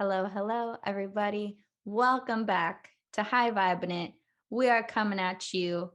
Hello, hello, everybody. Welcome back to High Vibin' It. We are coming at you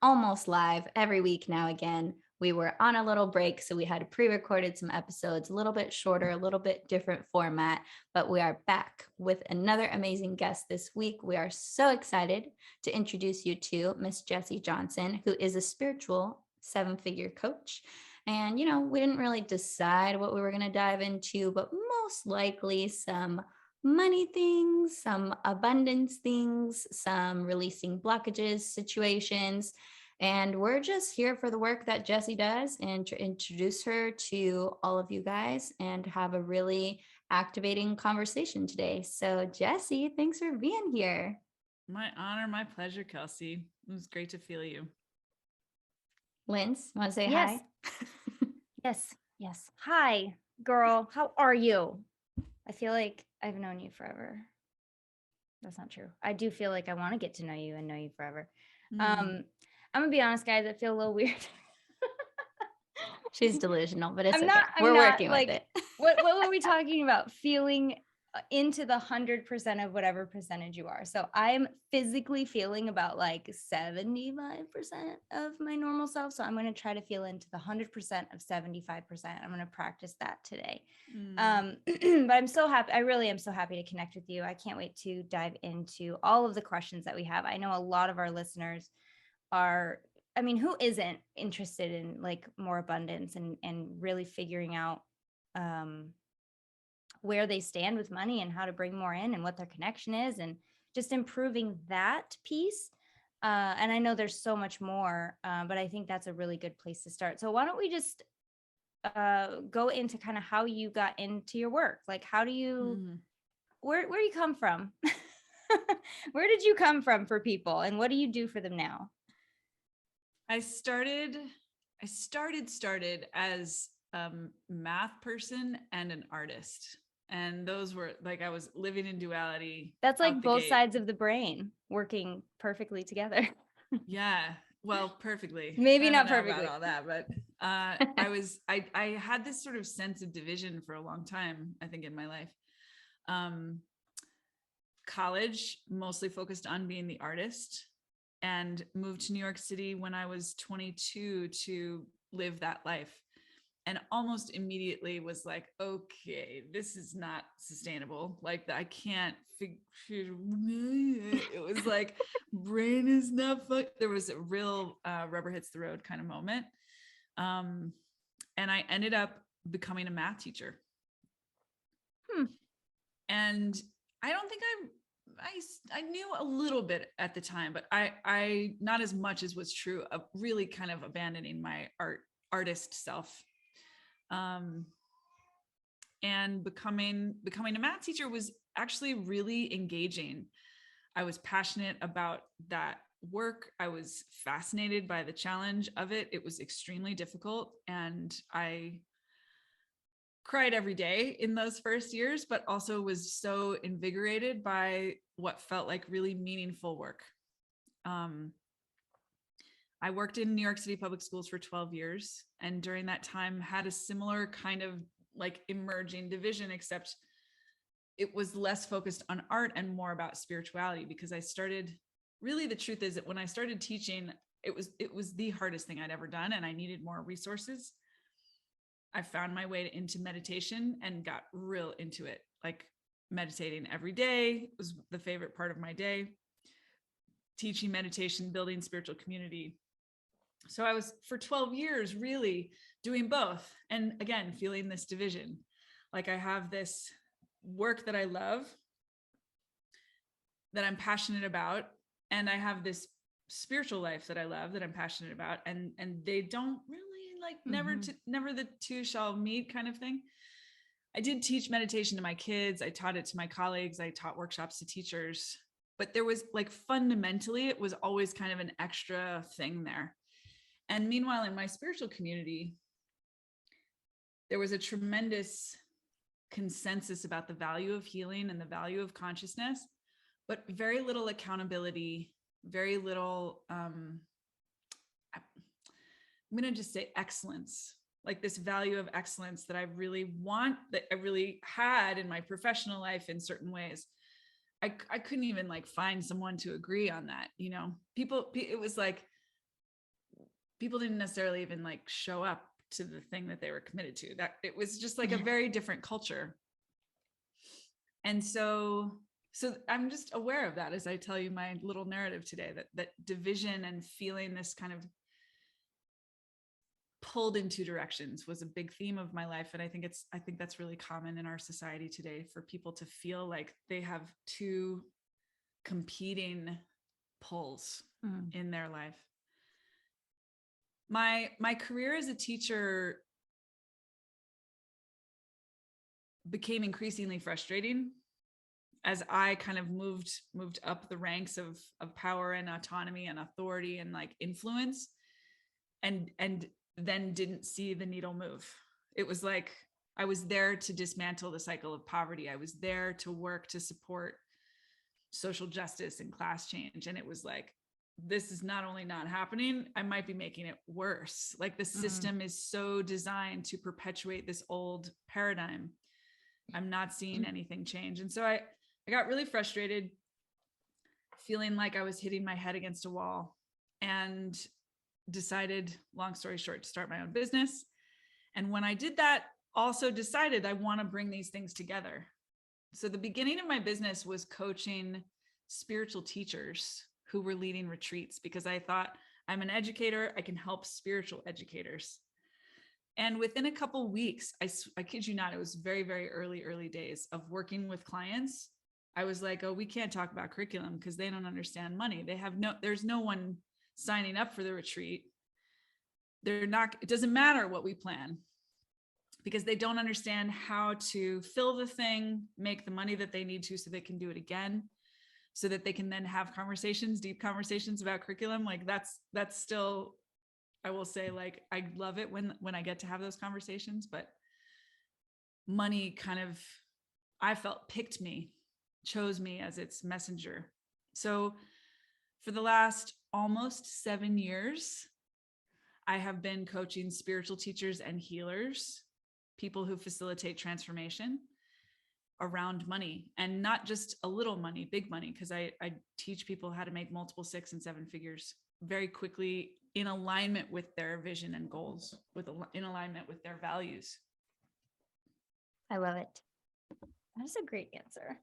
almost live every week now again. We were on a little break, so we had pre-recorded some episodes, a little bit shorter, a little bit different format, but we are back with another amazing guest this week. We are so excited to introduce you to Miss Jessie Johnson, who is a spiritual seven-figure coach. And, we didn't really decide what we were going to dive into, but most likely some money things, some abundance things, some releasing blockages situations. And we're just here for the work that Jessie does and to introduce her to all of you guys and have a really activating conversation today. So, Jessie, thanks for being here. My honor, my pleasure, Kelsey. It was great to feel you. Linz, want to say Yes. hi? Yes. Hi, girl. How are you? I feel like I've known you forever. That's not true. I do feel like I want to get to know you and know you forever. I'm gonna be honest, guys. I feel a little weird. She's delusional, but it's I'm okay. not. We're working like, with it. what were we talking about? Feeling into the 100% of whatever percentage you are. So I'm physically feeling about like 75% of my normal self. So I'm going to try to feel into the 100% of 75%. I'm going to practice that today. But I'm so happy. I really am so happy to connect with you. I can't wait to dive into all of the questions that we have. I know a lot of our listeners are, who isn't interested in like more abundance and really figuring out, where they stand with money and how to bring more in and what their connection is and just improving that piece. And I know there's so much more, but I think that's a really good place to start. So why don't we just go into kind of how you got into your work? Like, how do you, where do you come from? Where did you come from for people and what do you do for them now? I started as a math person and an artist. And those were like, I was living in duality. That's like both sides of the brain working perfectly together. Yeah. Well, perfectly. Maybe I not don't know perfectly. about all that, but I had this sort of sense of division for a long time, I think, in my life. College mostly focused on being the artist and moved to New York City when I was 22 to live that life. And almost immediately was like, okay, this is not sustainable. Like I can't figure, it was like, brain is not fun. There was a real rubber hits the road kind of moment. And I ended up becoming a math teacher. And I don't think I knew a little bit at the time, but I not as much as was true of really kind of abandoning my artist self. And becoming a math teacher was actually really engaging. I was passionate about that work. I was fascinated by the challenge of it. It was extremely difficult, and I cried every day in those first years, but also was so invigorated by what felt like really meaningful work. I worked in New York City public schools for 12 years. And during that time had a similar kind of like emerging division, except it was less focused on art and more about spirituality, because I started, really the truth is that when I started teaching, it was the hardest thing I'd ever done. And I needed more resources. I found my way into meditation and got real into it. Like meditating every day was the favorite part of my day. Teaching meditation, building spiritual community. So I was for 12 years really doing both. And again, feeling this division. Like I have this work that I love, that I'm passionate about, and I have this spiritual life that I love, that I'm passionate about, and they don't really like never the two shall meet kind of thing. I did teach meditation to my kids. I taught it to my colleagues. I taught workshops to teachers, but there was like fundamentally, it was always kind of an extra thing there. And meanwhile, in my spiritual community, there was a tremendous consensus about the value of healing and the value of consciousness, but very little accountability, very little, I'm going to just say excellence like this value of excellence that I really had in my professional life in certain ways. I couldn't even like find someone to agree on that. You know, it was like, people didn't necessarily even like show up to the thing that they were committed to. That it was just like a very different culture. And so I'm just aware of that as I tell you my little narrative today, that division and feeling this kind of pulled in two directions was a big theme of my life. And I think that's really common in our society today, for people to feel like they have two competing pulls in their life. My career as a teacher became increasingly frustrating as I kind of moved up the ranks of power and autonomy and authority and like influence, and then didn't see the needle move. It was like I was there to dismantle the cycle of poverty. I was there to work to support social justice and class change. And it was like, this is not only not happening, I might be making it worse. Like the system is so designed to perpetuate this old paradigm. I'm not seeing anything change. And so I got really frustrated, feeling like I was hitting my head against a wall, and decided, long story short, to start my own business. And when I did that, also decided I want to bring these things together. So the beginning of my business was coaching spiritual teachers who were leading retreats, because I thought, I'm an educator, I can help spiritual educators. And within a couple weeks, I kid you not, it was very, very early days of working with clients. I was like, oh, we can't talk about curriculum because they don't understand money. There's no one signing up for the retreat. It doesn't matter what we plan, because they don't understand how to fill the thing, make the money that they need to so they can do it again, so that they can then have deep conversations about curriculum. Like that's still, I will say, like, I love it when I get to have those conversations, but money kind of, I felt, chose me as its messenger. So for the last almost 7 years, I have been coaching spiritual teachers and healers, people who facilitate transformation around money, and not just a little money, big money, because I teach people how to make multiple 6 and 7 figures very quickly, in alignment with their vision and goals, in alignment with their values. I love it. That's a great answer.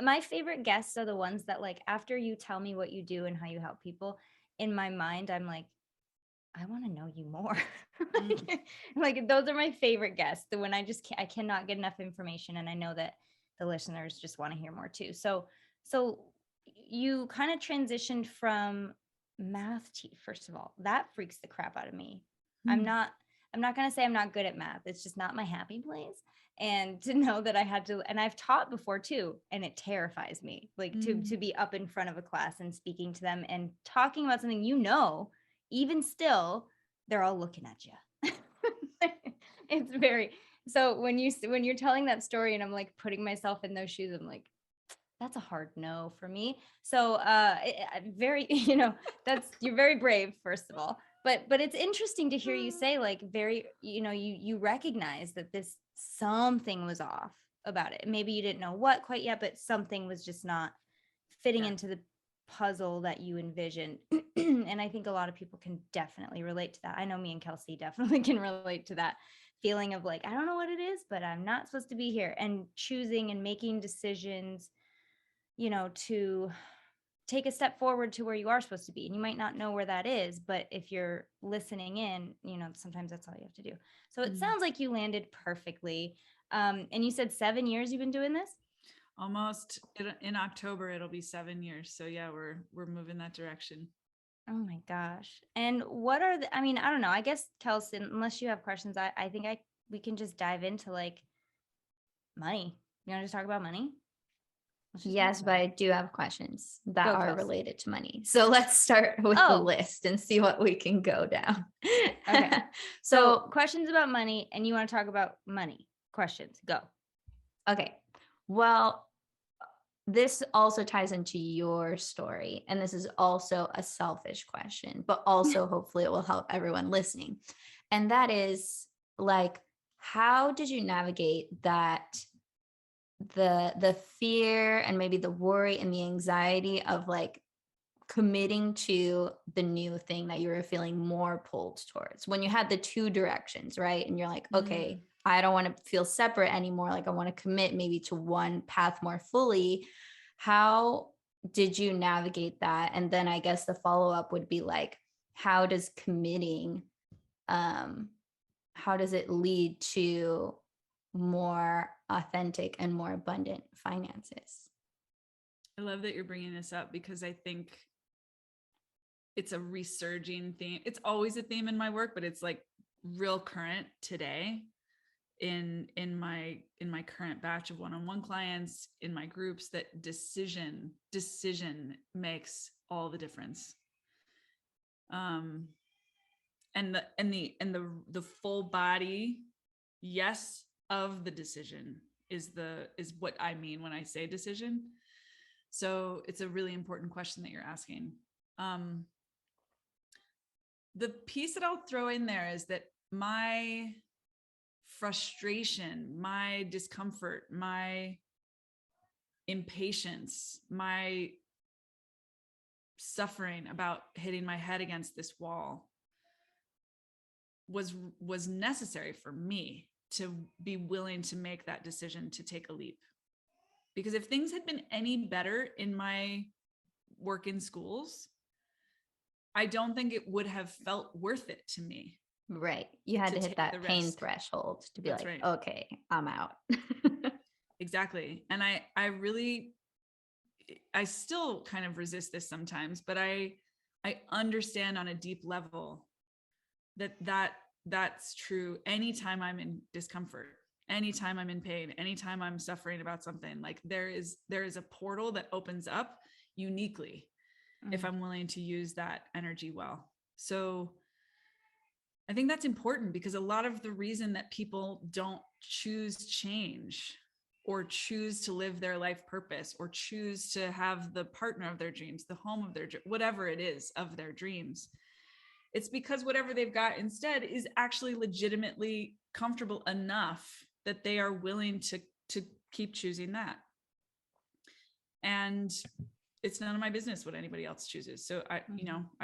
My favorite guests are the ones that, like, after you tell me what you do and how you help people, in my mind, I'm like, I want to know you more. like those are my favorite guests. The when I cannot get enough information, and I know that the listeners just want to hear more too. So you kind of transitioned from math first of all, that freaks the crap out of me. I'm not going to say I'm not good at math. It's just not my happy place. And to know that I had to, and I've taught before too, and it terrifies me, like to be up in front of a class and speaking to them and talking about something, even still, they're all looking at you. It's very, so when you're telling that story and I'm like putting myself in those shoes, I'm like, that's a hard no for me. So very, you're very brave, first of all, but it's interesting to hear you say, like, very, you recognize that something was off about it. Maybe you didn't know what quite yet, but something was just not fitting into the puzzle that you envisioned. And I think a lot of people can definitely relate to that. I know me and Kelsey definitely can relate to that feeling of like, I don't know what it is, but I'm not supposed to be here, and choosing and making decisions, to take a step forward to where you are supposed to be. And you might not know where that is, but if you're listening in, sometimes that's all you have to do. So it sounds like you landed perfectly. And you said 7 years you've been doing this? Almost. In October, it'll be 7 years. So yeah, we're moving that direction. Oh my gosh. And what are I don't know. I guess, Kelsey, unless you have questions, I think we can just dive into like money. You want to just talk about money? Yes, but I do have questions that are Kelsey. related to money. So let's start with the list and see what we can go down. Okay. So questions about money, and you want to talk about money. Questions, go. Okay. Well, this also ties into your story, and this is also a selfish question, but also hopefully it will help everyone listening. And that is like, how did you navigate that, the fear and maybe the worry and the anxiety of like committing to the new thing that you were feeling more pulled towards when you had the two directions, right? And you're like, okay, I don't want to feel separate anymore. Like I want to commit maybe to one path more fully. How did you navigate that? And then I guess the follow-up would be like, how does committing, how does it lead to more authentic and more abundant finances? I love that you're bringing this up because I think it's a resurging theme. It's always a theme in my work, but it's like real current today in my current batch of one-on-one clients, in my groups, that decision makes all the difference. And the full body yes of the decision is what I mean when I say decision. So it's a really important question that you're asking. The piece that I'll throw in there is that my frustration, my discomfort, my impatience, my suffering about hitting my head against this wall was necessary for me to be willing to make that decision to take a leap. Because if things had been any better in my work in schools, I don't think it would have felt worth it to me. Right. You had to hit that pain threshold to be like, okay, I'm out. Exactly. And I still kind of resist this sometimes, but I understand on a deep level that's true anytime I'm in discomfort, anytime I'm in pain, anytime I'm suffering about something. Like there is a portal that opens up uniquely if I'm willing to use that energy well. So I think that's important because a lot of the reason that people don't choose change or choose to live their life purpose or choose to have the partner of their dreams, the home of their, whatever it is of their dreams, it's because whatever they've got instead is actually legitimately comfortable enough that they are willing to keep choosing that. And it's none of my business what anybody else chooses. So I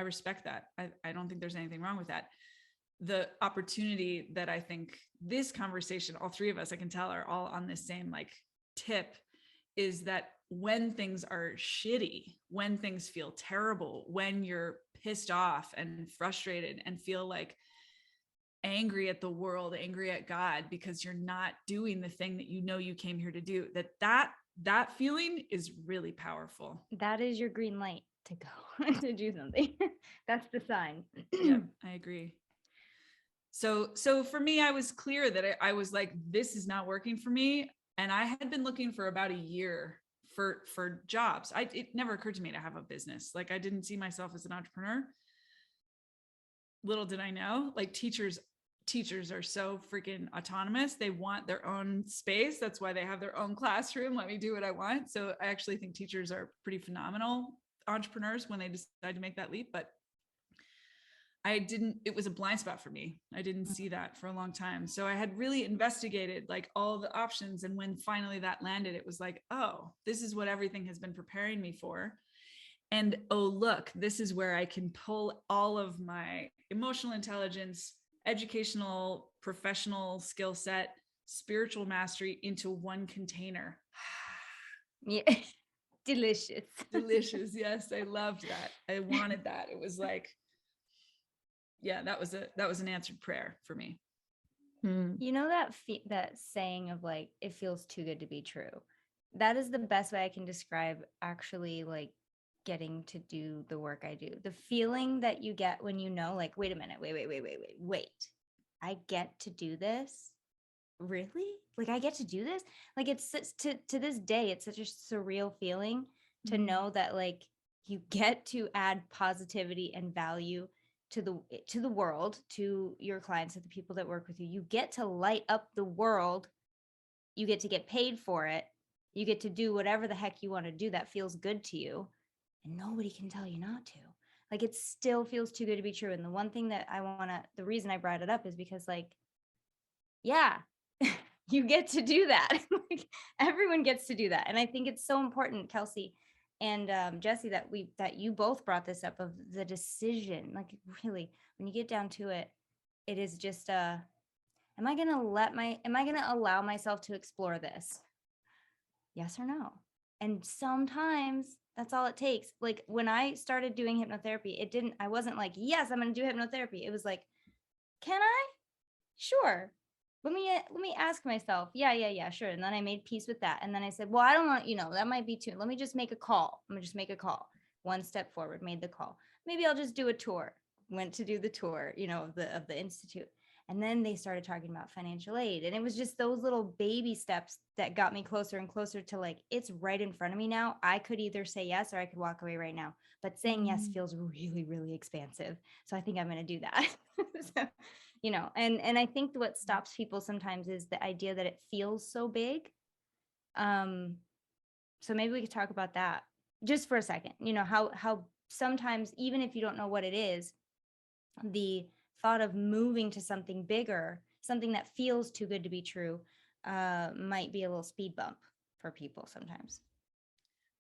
respect that. I don't think there's anything wrong with that. The opportunity that I think this conversation, all three of us, I can tell, are all on this same like tip, is that when things are shitty, when things feel terrible, when you're pissed off and frustrated and feel like angry at the world, angry at God, because you're not doing the thing that you know you came here to do, that feeling is really powerful. That is your green light to go to do something. That's the sign. Yeah, I agree. So for me, I was clear that I was like, this is not working for me. And I had been looking for about a year for jobs. It never occurred to me to have a business. Like I didn't see myself as an entrepreneur. Little did I know, like teachers are so freaking autonomous. They want their own space. That's why they have their own classroom. Let me do what I want. So I actually think teachers are pretty phenomenal entrepreneurs when they decide to make that leap. But it was a blind spot for me. I didn't see that for a long time. So I had really investigated like all the options. And when finally that landed, it was like, oh, this is what everything has been preparing me for. And oh, look, this is where I can pull all of my emotional intelligence, educational, professional skill set, spiritual mastery into one container. Yeah. Delicious. Yes. I loved that. I wanted that. It was like, yeah, that was an answered prayer for me. You know that saying of like, it feels too good to be true. That is the best way I can describe actually like getting to do the work I do. The feeling that you get when you know, like, wait a minute, wait. I get to do this? Really? Like I get to do this? Like it's to this day, it's such a surreal feeling to know that like you get to add positivity and value to the world, to your clients, to the people that work with you. You get to light up the world. You get to get paid for it. You get to do whatever the heck you want to do that feels good to you. And nobody can tell you not to. Like it still feels too good to be true. And the one thing that the reason I brought it up is because like, yeah, you get to do that. Like, everyone gets to do that. And I think it's so important, Kelsey and Jesse, that you both brought this up, of the decision. Like really, when you get down to it, it is just am I going to allow myself to explore this? Yes or no? And sometimes that's all it takes. Like when I started doing hypnotherapy, I wasn't like, yes, I'm going to do hypnotherapy. It was like, can I? Sure. Let me ask myself. Yeah, sure. And then I made peace with that. And then I said, well, I don't want, that might be too, let me just make a call. I'm gonna just make a call. One step forward, made the call. Maybe I'll just do a tour. Went to do the tour, of the institute. And then they started talking about financial aid. And it was just those little baby steps that got me closer and closer to like, it's right in front of me now. I could either say yes or I could walk away right now. But saying yes feels really, really expansive. So I think I'm going to do that. So, and I think what stops people sometimes is the idea that it feels so big. So maybe we could talk about that just for a second. How sometimes, even if you don't know what it is, the thought of moving to something bigger, something that feels too good to be true, might be a little speed bump for people sometimes.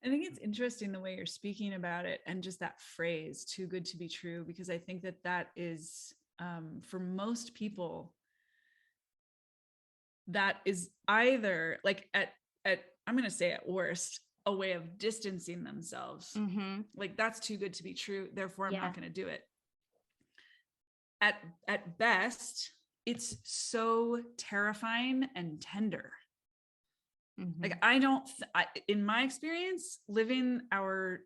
I think it's interesting the way you're speaking about it, and just that phrase, too good to be true, because I think that is, for most people, that is either like at I'm going to say at worst, a way of distancing themselves. Like that's too good to be true. Therefore, I'm not going to do it. At best, it's so terrifying and tender. Like in my experience, living our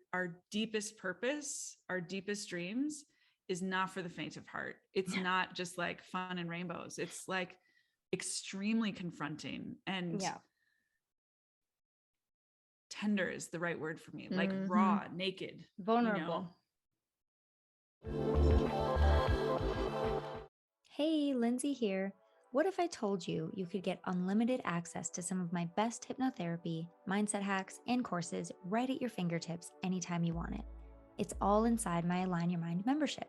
deepest purpose, our deepest dreams is not for the faint of heart. It's not just like fun and rainbows. It's like extremely confronting and tender is the right word for me. Like raw, naked, vulnerable. Hey, Lindsay here. What if I told you you could get unlimited access to some of my best hypnotherapy, mindset hacks, and courses right at your fingertips anytime you want it? It's all inside my Align Your Mind membership.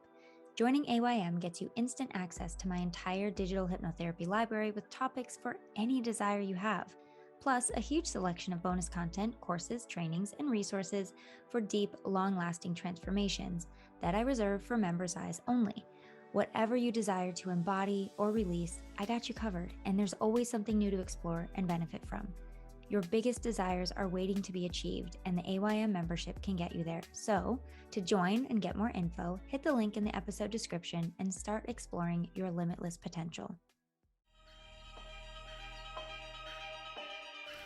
Joining AYM gets you instant access to my entire digital hypnotherapy library with topics for any desire you have, plus a huge selection of bonus content, courses, trainings, and resources for deep, long-lasting transformations that I reserve for members' eyes only. Whatever you desire to embody or release, I got you covered, and there's always something new to explore and benefit from. Your biggest desires are waiting to be achieved, and the AYM membership can get you there. So, to join and get more info, hit the link in the episode description and start exploring your limitless potential.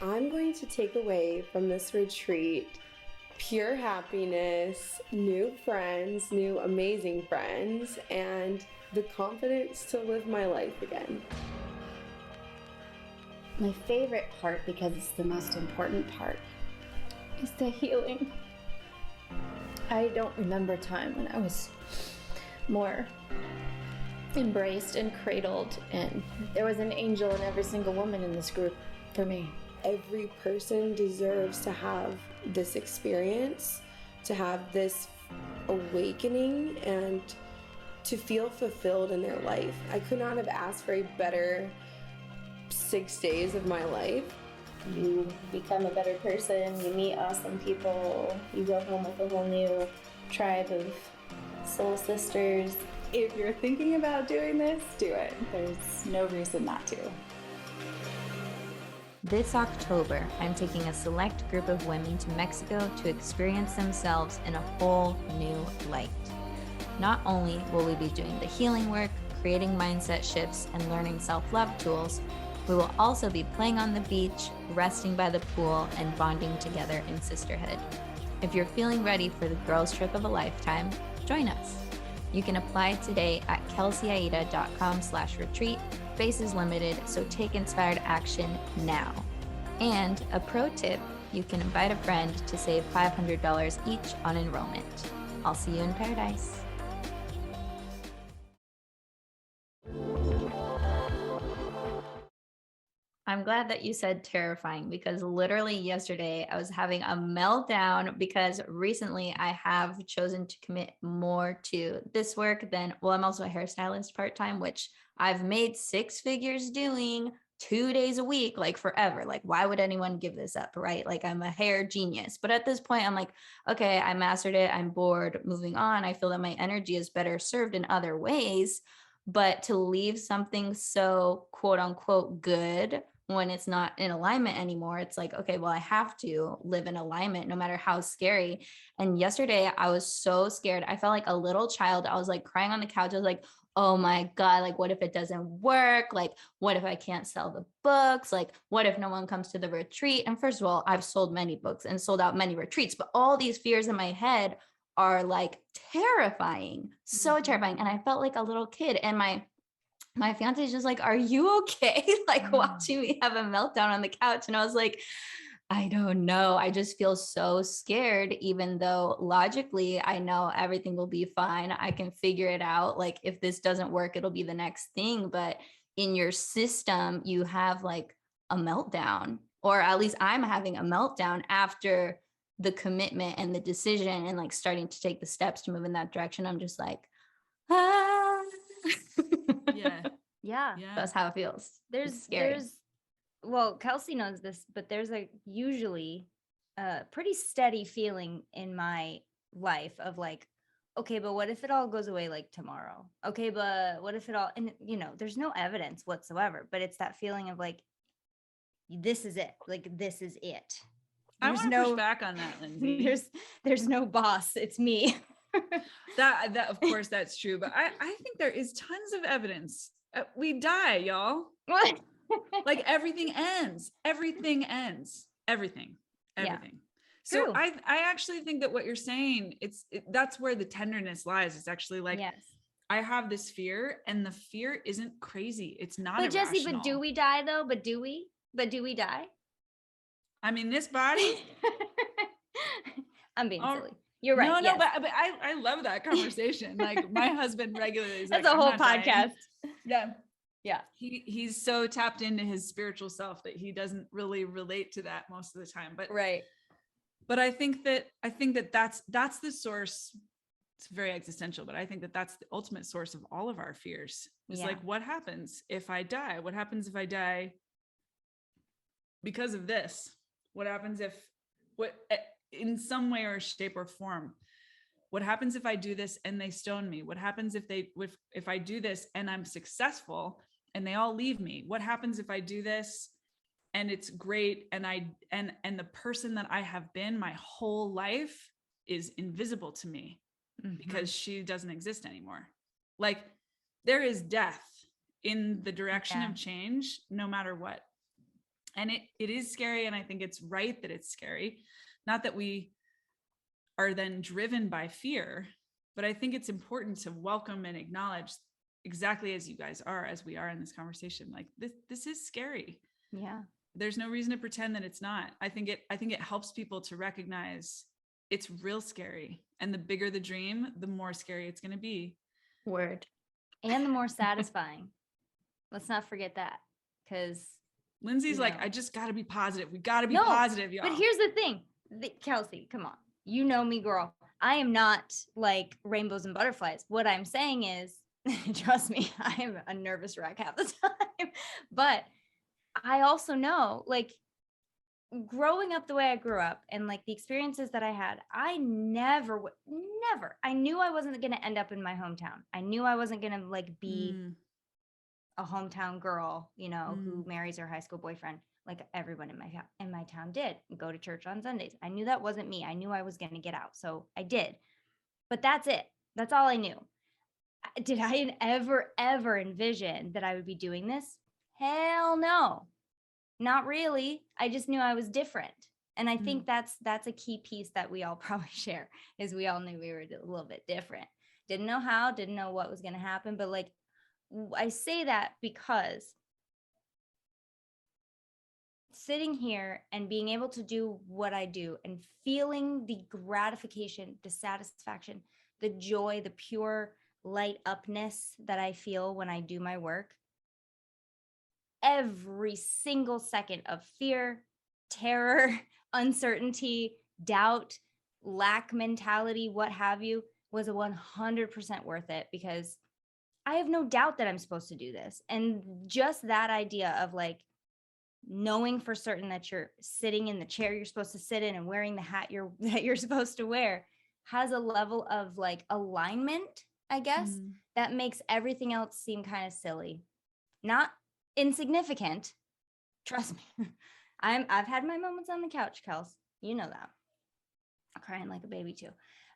I'm going to take away from this retreat pure happiness, new friends, new amazing friends, and the confidence to live my life again. My favorite part, because it's the most important part, is the healing. I don't remember a time when I was more embraced and cradled, and there was an angel in every single woman in this group for me. Every person deserves to have this experience, to have this awakening, and to feel fulfilled in their life. I could not have asked for a better 6 days of my life. You become a better person, you meet awesome people, you go home with a whole new tribe of soul sisters. If you're thinking about doing this, do it. There's no reason not to. This October, I'm taking a select group of women to Mexico to experience themselves in a whole new light. Not only will we be doing the healing work, creating mindset shifts, and learning self-love tools, we will also be playing on the beach, resting by the pool, and bonding together in sisterhood. If you're feeling ready for the girls' trip of a lifetime, join us. You can apply today at kelseyaida.com/retreat. Space is limited, so take inspired action now. And a pro tip, you can invite a friend to save $500 each on enrollment. I'll see you in paradise. I'm glad that you said terrifying, because literally yesterday I was having a meltdown because recently I have chosen to commit more to this work than, well, I'm also a hairstylist part-time, which I've made six figures doing 2 days a week, like forever. Like, why would anyone give this up? Right. Like, I'm a hair genius. But at this point, I'm like, okay, I mastered it. I'm bored, moving on. I feel that my energy is better served in other ways. But to leave something so quote unquote good when it's not in alignment anymore, it's like, okay, well, I have to live in alignment no matter how scary. And yesterday I was so scared. I felt like a little child. I was like crying on the couch. I was like, oh my God, like, what if it doesn't work? Like, what if I can't sell the books? Like, what if no one comes to the retreat? And first of all, I've sold many books and sold out many retreats, but all these fears in my head are like terrifying, so terrifying. And I felt like a little kid. And my fiance is just like, are you okay? Like, watching me have a meltdown on the couch. And I was like, I don't know. I just feel so scared, even though logically I know everything will be fine. I can figure it out. Like, if this doesn't work, it'll be the next thing. But in your system, you have like a meltdown, or at least I'm having a meltdown after the commitment and the decision and like starting to take the steps to move in that direction. I'm just like, ah. Yeah. Yeah. Yeah. That's how it feels. It's scary. There's well, Kelsey knows this, but there's usually a pretty steady feeling in my life of like, okay, but what if it all goes away like tomorrow? Okay, but what if it all, and there's no evidence whatsoever, but it's that feeling of like, this is it. Like, this is it. I want to push back on that, Lindsay. There's no boss. It's me. that of course that's true, but I think there is tons of evidence. We die, y'all. What? Like, everything ends. Everything. Yeah. So True. I actually think that what you're saying, that's where the tenderness lies. It's actually like, yes. I have this fear, and the fear isn't crazy. It's not But Jesse, irrational. but do we die though? But do we die? I mean, this body. I'm being silly. You're right. No, yes. but I love that conversation. Like, my husband regularly is That's like, a whole I'm not dying. podcast. Yeah. He's so tapped into his spiritual self that he doesn't really relate to that most of the time. But right. But I think that that's the source. It's very existential, but I think that that's the ultimate source of all of our fears. It's like, what happens if I die? What happens if I die because of this? What happens if in some way or shape or form? What happens if I do this and they stone me? What happens if I do this and I'm successful and they all leave me? What happens if I do this and it's great and the person that I have been my whole life is invisible to me because she doesn't exist anymore? Like, there is death in the direction of change, no matter what. And it is scary. And I think it's right that it's scary. Not that we are then driven by fear, but I think it's important to welcome and acknowledge, exactly as you guys are, as we are in this conversation, like, this is scary. Yeah. There's no reason to pretend that it's not. I think it helps people to recognize it's real scary. And the bigger the dream, the more scary it's going to be. Word. And the more satisfying. Let's not forget that. Because Lindsay's like, I just got to be positive. We got to be positive, y'all. But here's the thing. Kelsey, come on. You know me, girl. I am not like rainbows and butterflies. What I'm saying is, trust me, I am a nervous wreck half the time. But I also know, like, growing up the way I grew up and like the experiences that I had, I never, I knew I wasn't going to end up in my hometown. I knew I wasn't going to like be a hometown girl, who marries her high school boyfriend, like everyone in my town did, and go to church on Sundays. I knew that wasn't me. I knew I was going to get out. So I did. But that's it. That's all I knew. Did I ever envision that I would be doing this? Hell no. Not really. I just knew I was different. And I think that's a key piece that we all probably share, is we all knew we were a little bit different. Didn't know how, didn't know what was going to happen. But like, I say that because sitting here and being able to do what I do and feeling the gratification, the satisfaction, the joy, the pure light upness that I feel when I do my work, every single second of fear, terror, uncertainty, doubt, lack mentality, what have you, was 100% worth it, because I have no doubt that I'm supposed to do this. And just that idea of like knowing for certain that you're sitting in the chair you're supposed to sit in and wearing the hat that you're supposed to wear has a level of like alignment, I guess, that makes everything else seem kind of silly. Not insignificant. Trust me. I've had my moments on the couch, Kels. You know that. I'm crying like a baby too.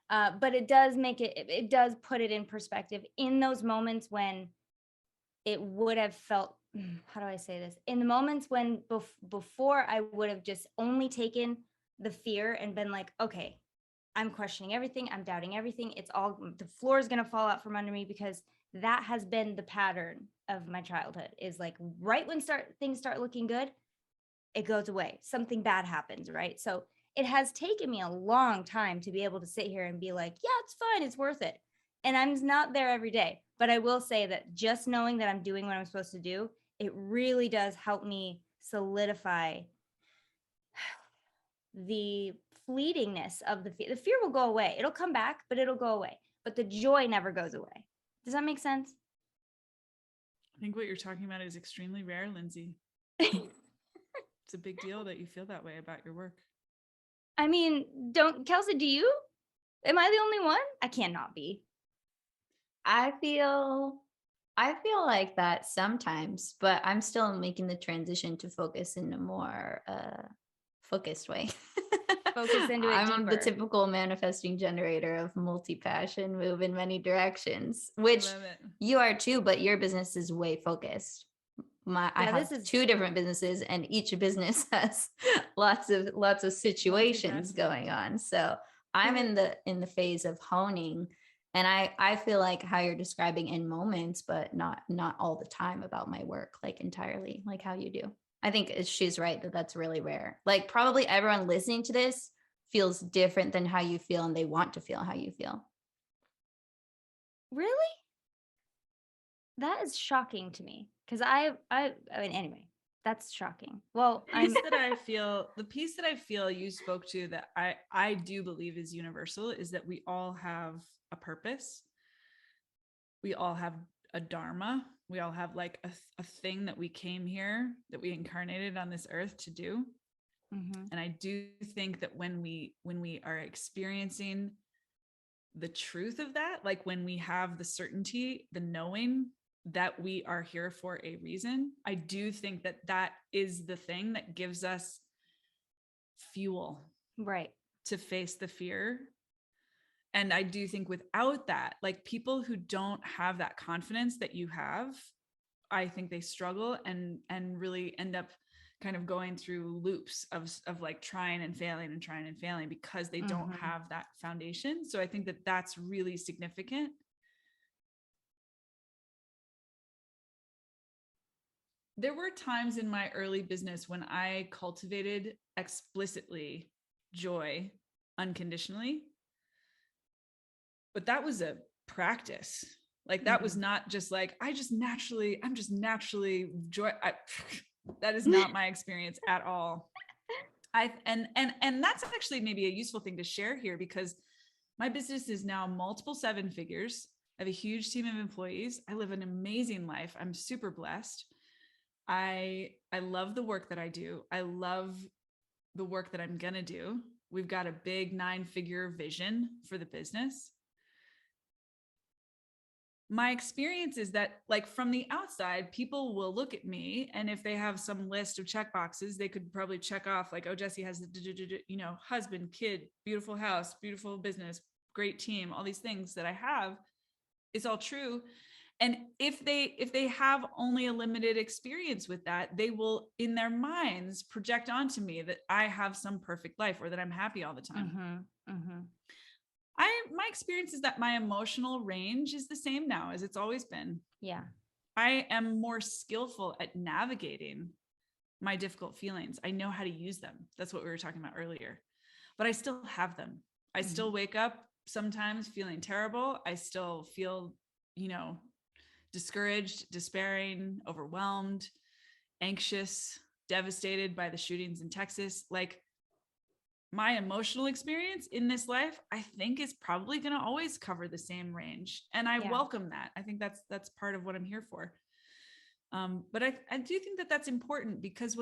But it does it does put it in perspective in those moments when it would have felt, how do I say this? In the moments when before I would have just only taken the fear and been like, okay, I'm questioning everything. I'm doubting everything. It's all, the floor is going to fall out from under me, because that has been the pattern of my childhood, is like right when things start looking good, it goes away. Something bad happens, right? So it has taken me a long time to be able to sit here and be like, yeah, it's fine. It's worth it. And I'm not there every day. But I will say that just knowing that I'm doing what I'm supposed to do, it really does help me solidify the fleetingness of the fear. The fear will go away. It'll come back, but it'll go away. But the joy never goes away. Does that make sense? I think what you're talking about is extremely rare, Lindsay. It's a big deal that you feel that way about your work. I mean, Kelsey, do you? Am I the only one? I cannot be. I feel like that sometimes, but I'm still making the transition to focus in a more focused way. Focus into it I'm the deeper. typical manifesting generator of multi-passion, move in many directions, which you are too, but your business is way focused. I have two different businesses, and each business has lots of situations going on. So I'm in the phase of honing, and I feel like how you're describing in moments, but not all the time about my work, like entirely like how you do. I think she's right that that's really rare. Like probably everyone listening to this feels different than how you feel, and they want to feel how you feel. Really? That is shocking to me, because I mean, anyway, that's shocking. Well, the piece that I feel you spoke to that I do believe is universal is that we all have a purpose. We all have a dharma. We all have like a thing that we came here, that we incarnated on this earth to do. And I do think that when we are experiencing the truth of that, like when we have the certainty, the knowing that we are here for a reason, I do think that is the thing that gives us fuel, right, to face the fear. And I do think without that, like people who don't have that confidence that you have, I think they struggle and really end up kind of going through loops of like trying and failing because they don't have that foundation. So I think that that's really significant. There were times in my early business when I cultivated explicitly joy unconditionally, but that was a practice. Like that was not just like, I'm just naturally joy. That is not my experience at all. And that's actually maybe a useful thing to share here, because my business is now multiple 7 figures. I have a huge team of employees. I live an amazing life. I'm super blessed. I love the work that I do. I love the work that I'm going to do. We've got a big 9-figure vision for the business. My experience is that like from the outside, people will look at me, and if they have some list of check boxes, they could probably check off like, oh, Jessie has the, husband, kid, beautiful house, beautiful business, great team, all these things that I have. It's all true. And if they have only a limited experience with that, they will in their minds project onto me that I have some perfect life or that I'm happy all the time. My experience is that my emotional range is the same now as it's always been. Yeah. I am more skillful at navigating my difficult feelings. I know how to use them. That's what we were talking about earlier, but I still have them. I still wake up sometimes feeling terrible. I still feel, discouraged, despairing, overwhelmed. anxious, devastated by the shootings in Texas. Like, my emotional experience in this life, I think, is probably going to always cover the same range. And I welcome that. I think that's part of what I'm here for. But I do think that that's important, because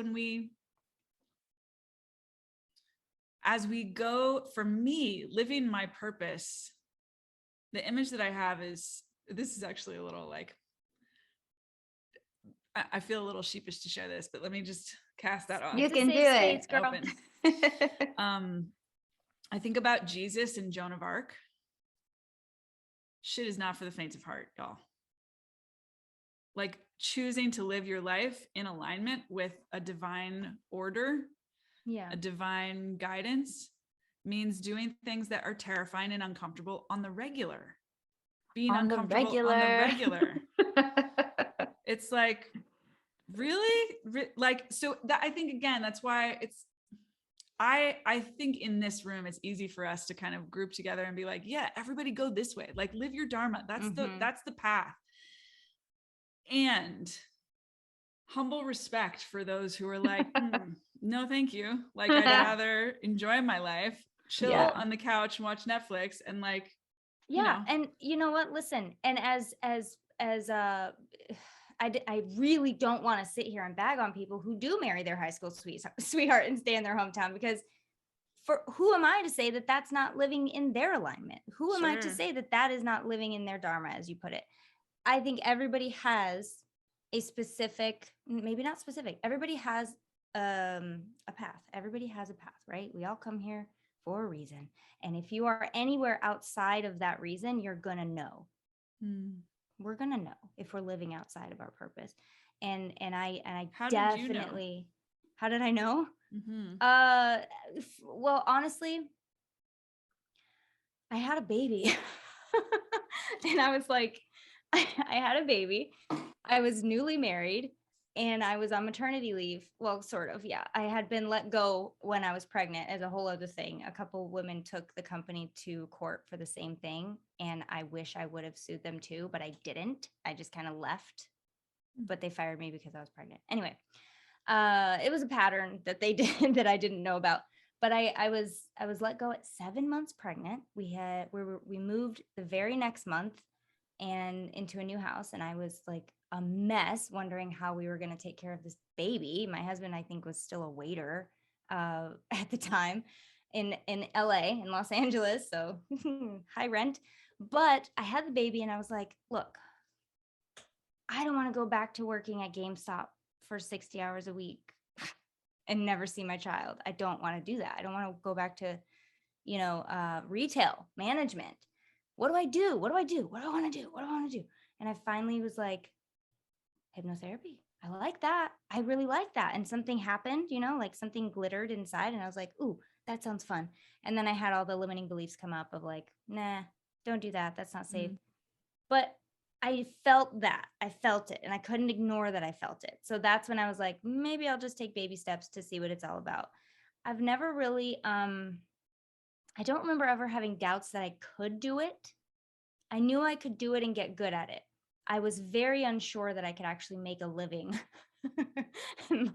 as we go, for me, living my purpose, the image that I have is, this is actually a little like, I feel a little sheepish to share this, but let me just cast that off. You can do it. Open. I think about Jesus and Joan of Arc. Shit is not for the faint of heart, y'all. Like, choosing to live your life in alignment with a divine order, a divine guidance, means doing things that are terrifying and uncomfortable on the regular. Being on uncomfortable the on the regular. It's like, really? Like, so that, I think, again, that's why it's, I think in this room, it's easy for us to kind of group together and be like, yeah, everybody go this way. Like, live your Dharma. That's the path. And humble respect for those who are like, no, thank you. Like, I'd rather enjoy my life, chill on the couch and watch Netflix, and like, you know. And you know what? Listen, and I really don't want to sit here and bag on people who do marry their high school sweetheart and stay in their hometown, because for who am I to say that that's not living in their alignment? Who am I to say that that is not living in their Dharma, as you put it? I think everybody has a specific, maybe not specific, everybody has a path. Everybody has a path, right? We all come here for a reason. And if you are anywhere outside of that reason, you're going to know. We're going to know if we're living outside of our purpose. And I How definitely, did you know? How did I know? Well, honestly, I had a baby and I was like, I had a baby. I was newly married and I was on maternity leave. Well, sort of. Yeah. I had been let go when I was pregnant, as a whole other thing. A couple women took the company to court for the same thing. And I wish I would have sued them too, but I didn't. I just kind of left, but they fired me because I was pregnant. Anyway, it was a pattern that they did that I didn't know about. But I was let go at 7 months pregnant. We moved the very next month and into a new house, and I was like a mess, wondering how we were going to take care of this baby. My husband, I think, was still a waiter at the time in LA, in Los Angeles, so high rent. But I had the baby and I was like, look, I don't want to go back to working at GameStop for 60 hours a week and never see my child. I don't want to do that. I don't want to go back to, retail management. What do I do? What do I do? What do I want to do? What do I want to do? And I finally was like, hypnotherapy. I like that. I really like that. And something happened, like something glittered inside. And I was like, ooh, that sounds fun. And then I had all the limiting beliefs come up of like, nah, don't do that. That's not safe. But I felt that. I felt it. And I couldn't ignore that I felt it. So that's when I was like, maybe I'll just take baby steps to see what it's all about. I've never really, I don't remember ever having doubts that I could do it. I knew I could do it and get good at it. I was very unsure that I could actually make a living and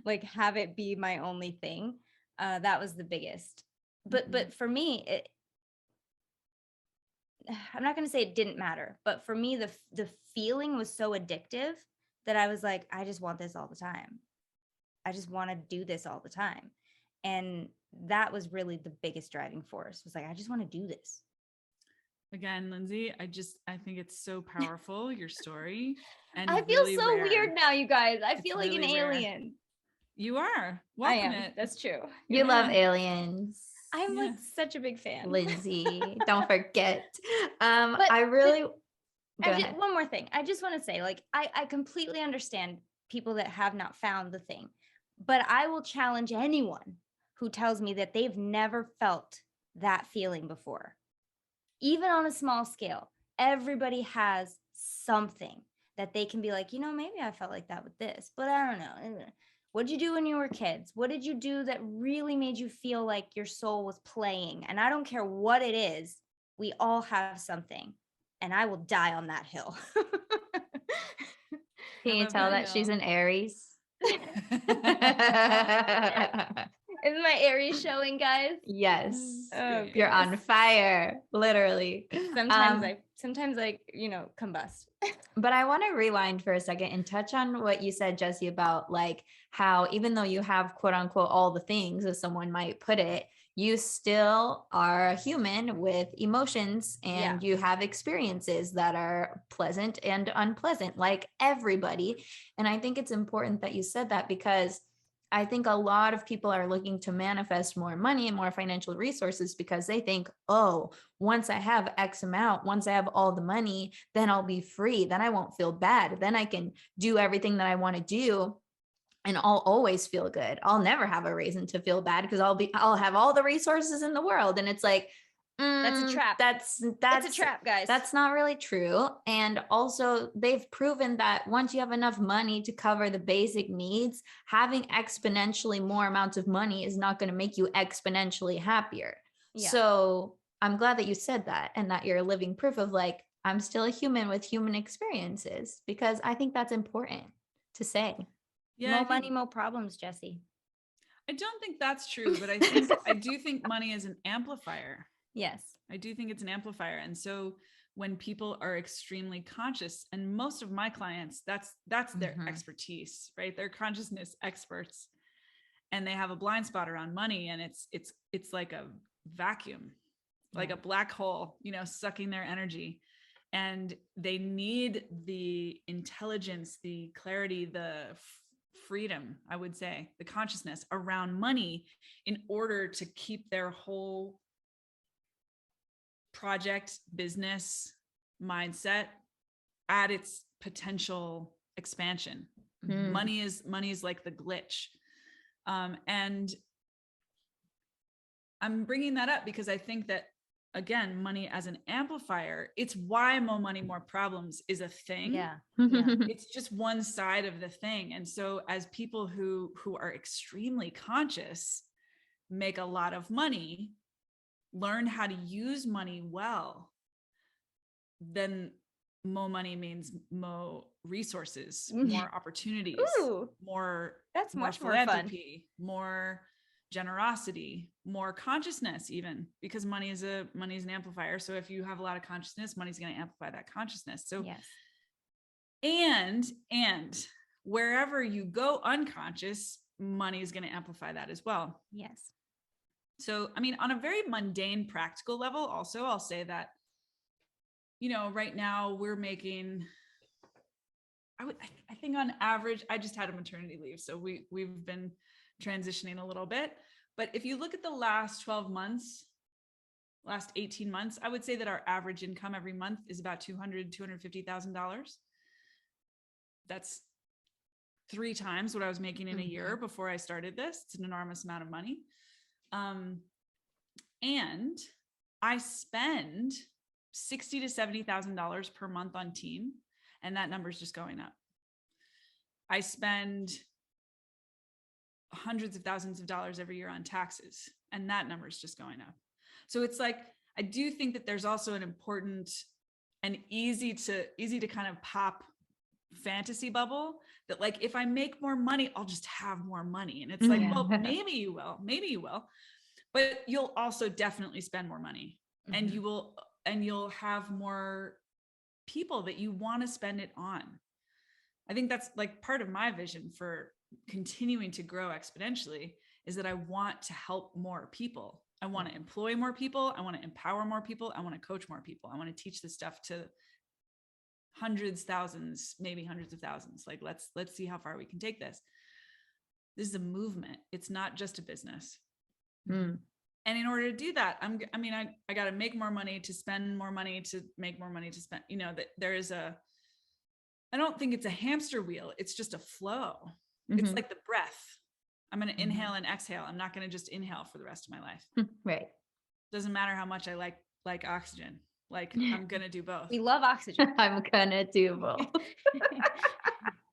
like have it be my only thing. That was the biggest. But for me, I'm not going to say it didn't matter, but for me, the feeling was so addictive that I was like, I just want this all the time. I just want to do this all the time. And that was really the biggest driving force, was like, I just want to do this. Again, Lindsay, I think it's so powerful, your story. And I feel really so rare. weird now, you guys. I feel It's like really an rare. alien. You are. I Welcome am. it. That's true. You love aliens. I'm like such a big fan. Lindsay, don't forget. I really go ahead. One more thing. I just want to say, like, I completely understand people that have not found the thing, but I will challenge anyone who tells me that they've never felt that feeling before. Even on a small scale, everybody has something that they can be like, maybe I felt like that with this, but I don't know. What did you do when you were kids? What did you do that really made you feel like your soul was playing? And I don't care what it is. We all have something, and I will die on that hill. Can you tell that she's an Aries? Is my Aries showing, guys? Yes. Oh, You're on goodness. fire, literally. Sometimes I combust. But I want to rewind for a second and touch on what you said, Jesse, about like how even though you have quote unquote all the things, as someone might put it, you still are a human with emotions and you have experiences that are pleasant and unpleasant, like everybody. And I think it's important that you said that, because I think a lot of people are looking to manifest more money and more financial resources because they think, oh, once I have X amount, once I have all the money, then I'll be free. Then I won't feel bad. Then I can do everything that I want to do. And I'll always feel good. I'll never have a reason to feel bad because I'll have all the resources in the world. And it's like, That's a trap. That's a trap, guys. That's not really true. And also, they've proven that once you have enough money to cover the basic needs, having exponentially more amounts of money is not going to make you exponentially happier. Yeah. So I'm glad that you said that, and that you're a living proof of like, I'm still a human with human experiences, because I think that's important to say. Yeah, More money, more problems, Jesse. I don't think that's true, but I do think money is an amplifier. Yes. I do think it's an amplifier. And so when people are extremely conscious, and most of my clients, that's their expertise, right? They're consciousness experts, and they have a blind spot around money, and it's like a vacuum, like a black hole, sucking their energy. And they need the intelligence, the clarity, the freedom, I would say, the consciousness around money in order to keep their whole project, business, mindset at its potential expansion. Money is like the glitch. And I'm bringing that up because I think that, again, money as an amplifier, it's why more money, more problems is a thing. Yeah. It's just one side of the thing. And so as people who are extremely conscious, make a lot of money, learn how to use money well, then more money means more resources, more opportunities, more that's much more philanthropy, more generosity, more consciousness, even because money is an amplifier. So if you have a lot of consciousness, money's going to amplify that consciousness. So yes. And wherever you go unconscious, money is going to amplify that as well. Yes. So, I mean, on a very mundane, practical level, also, I'll say that, right now we're making, I think on average, I just had a maternity leave. So we've been transitioning a little bit, but if you look at the last 12 months, last 18 months, I would say that our average income every month is about $250,000. That's 3 times what I was making in a year before I started this. It's an enormous amount of money. And I spend $60,000 to $70,000 per month on team, and that number is just going up. I spend hundreds of thousands of dollars every year on taxes, and that number is just going up. So it's like, I do think that there's also an important and easy to kind of pop fantasy bubble that, like, if I make more money, I'll just have more money. And it's like, well, maybe you will, but you'll also definitely spend more money, and you'll have more people that you want to spend it on. I think that's like part of my vision for continuing to grow exponentially, is that I want to help more people. I want to employ more people. I want to empower more people. I want to coach more people. I want to teach this stuff to hundreds, thousands, maybe hundreds of thousands. Like, let's see how far we can take this. This is a movement. It's not just a business. And in order to do that, I got to make more money to spend more money to make more money to spend, that there is I don't think it's a hamster wheel. It's just a flow. It's like the breath. I'm going to inhale and exhale. I'm not going to just inhale for the rest of my life. Right. Doesn't matter how much I like oxygen. Like, I'm going to do both. We love oxygen. I'm going to do both.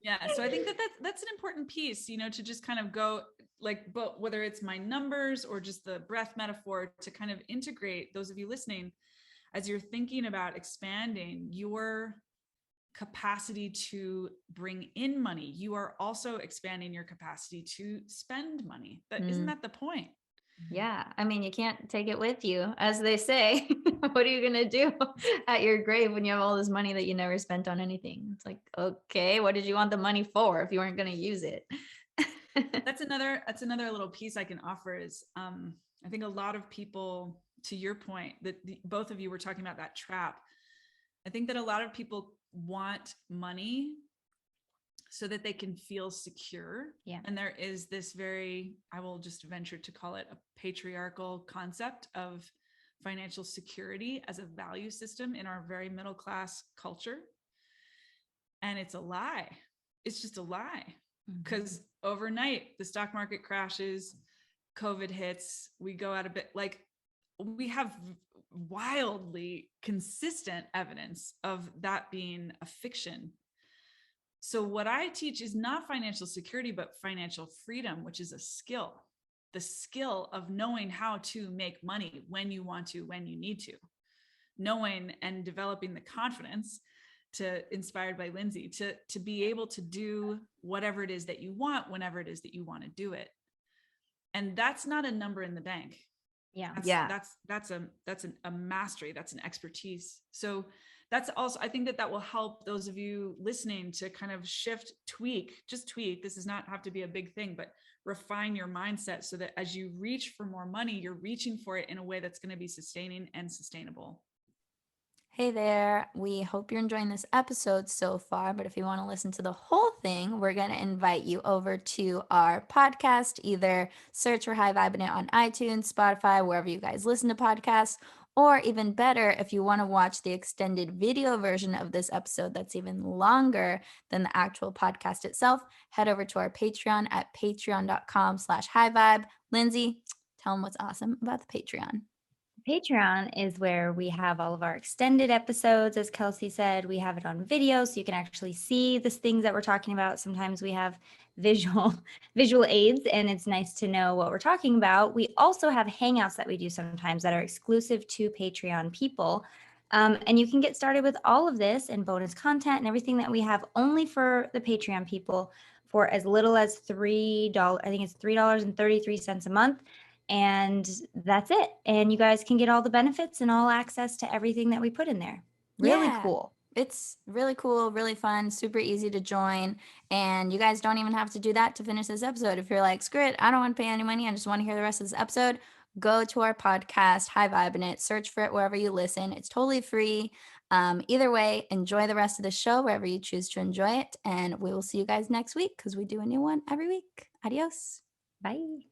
Yeah. So I think that's an important piece, to just kind of go like, but whether it's my numbers or just the breath metaphor, to kind of integrate those of you listening, as you're thinking about expanding your capacity to bring in money, you are also expanding your capacity to spend money. Isn't that the point? Yeah. I mean, you can't take it with you, as they say. What are you going to do at your grave when you have all this money that you never spent on anything? It's like, okay, what did you want the money for if you weren't going to use it? That's another little piece I can offer is, I think a lot of people, to your point, that both of you were talking about that trap. I think that a lot of people want money so that they can feel secure. Yeah. And there is this I will just venture to call it a patriarchal concept of financial security as a value system in our very middle class culture. And it's a lie. It's just a lie. Because overnight the stock market crashes, COVID hits, we go out a bit, like we have wildly consistent evidence of that being a fiction. So what I teach is not financial security, but financial freedom, which is a skill, the skill of knowing how to make money when you want to, when you need to, knowing and developing the confidence inspired by Lindsay, to be able to do whatever it is that you want, whenever it is that you want to do it. And that's not a number in the bank. That's a mastery. That's an expertise. So that's also, I think that will help those of you listening to kind of tweak. This does not have to be a big thing, but refine your mindset so that as you reach for more money, you're reaching for it in a way that's going to be sustaining and sustainable. Hey there. We hope you're enjoying this episode so far, but if you want to listen to the whole thing, we're going to invite you over to our podcast. Either search for High Vibing It on iTunes, Spotify, wherever you guys listen to podcasts, or even better, if you want to watch the extended video version of this episode that's even longer than the actual podcast itself, head over to our Patreon at patreon.com/highvibe. Lindsay, tell them what's awesome about the Patreon. Patreon is where we have all of our extended episodes. As Kelsey said, we have it on video, so you can actually see the things that we're talking about. Sometimes we have visual aids, and it's nice to know what we're talking about. We also have hangouts that we do sometimes that are exclusive to Patreon people. And you can get started with all of this and bonus content and everything that we have only for the Patreon people for as little as $3. I think it's $3.33 a month. And that's it. And you guys can get all the benefits and all access to everything that we put in there. Really cool. It's really cool, really fun, super easy to join. And you guys don't even have to do that to finish this episode. If you're like, screw it, I don't want to pay any money, I just want to hear the rest of this episode, go to our podcast, High Vibing It, search for it wherever you listen. It's totally free. Either way, enjoy the rest of the show wherever you choose to enjoy it. And we will see you guys next week because we do a new one every week. Adios. Bye.